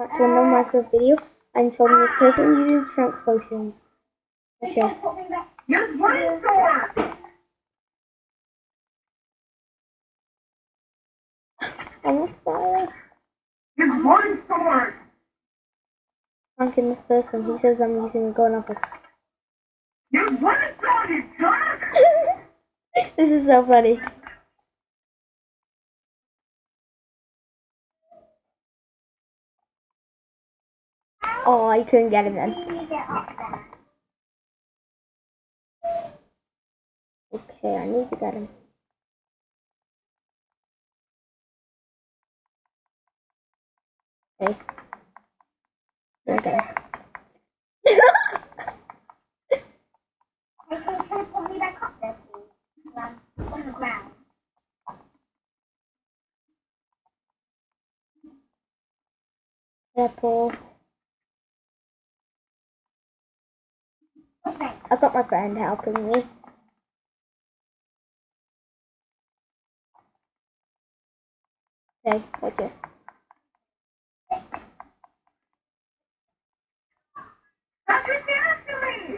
back to another Minecraft video. I'm filming this person using strength potions. Okay. Use one sword! I'm on fire. Use one sword! Pranking this person. He says I'm using a gun off it. Use one sword, you jerk! This is so funny. Oh, I couldn't get him then. Okay, I need to get him. Okay. Okay. Apple. I got my friend helping me. Okay, okay. That's what you asked me!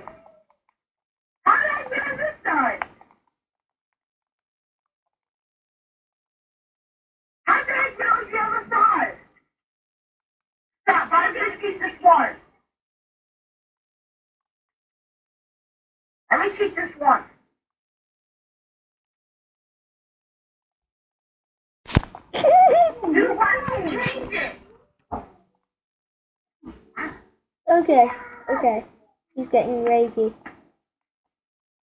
How did I get on this side? How did I get on the other side? Stop, I'm gonna keep this one. Let me keep this one. You want to change it? Okay, okay. He's getting ragey.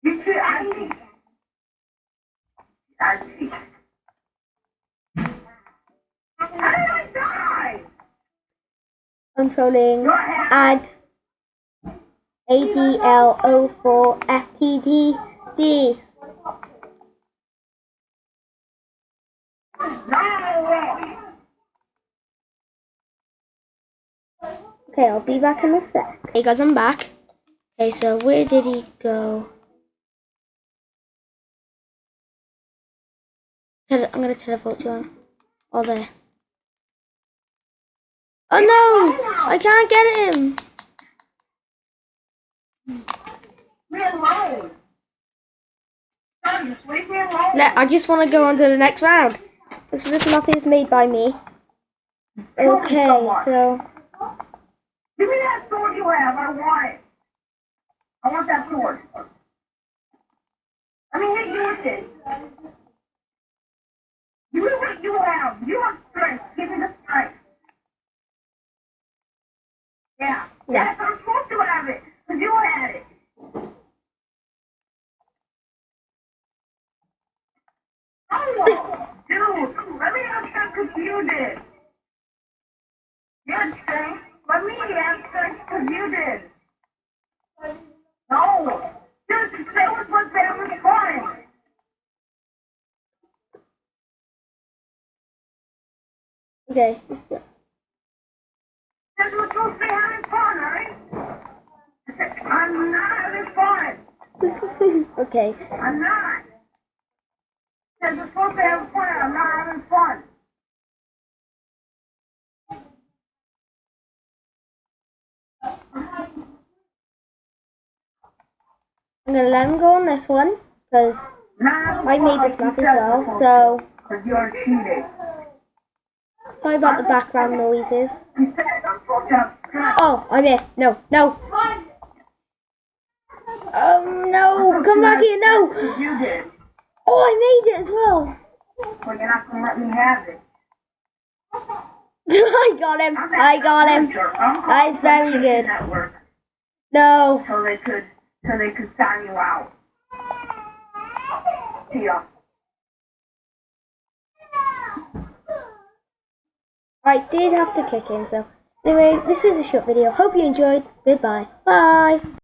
You see, I see. How did I die? Controlling add ADL04 FTDD. No! Okay, I'll be back in a sec. Hey guys, I'm back. Okay, so where did he go? I'm gonna teleport to him. Oh, there. Oh no! I can't get him! Me alone. Son, just leave me alone. I just want to go on to the next round. This map is made by me. Okay, so... Give me that sword you have. I want it. I want that sword. Let me hit you with it. Give me what you have. You have strength. Give me the strength. Yeah. Yes, I'm supposed to have it. Because you had it. Oh, dude. Let me have strength because you did. You had strength. Let me have strength because you did. No. Dude, that was what that was fun. Okay. That's what supposed to be having fun, right? I'm not having fun. Okay. I'm not. Because we're supposed to have fun. I'm not having fun. I'm gonna let him go on this one, because I made this map as well, so... Because you're cheating. Sorry about the background noises. You said I'm supposed to have strength. Oh, I missed. No, no. No. Come back here, no. You did. Oh, I made it as well. Well, you're not going to let me have it. I got him. I got him. That's very good. Network, No. so they could sign you out. See ya. I did have to kick him, so anyway, this is a short video. Hope you enjoyed. Goodbye. Bye.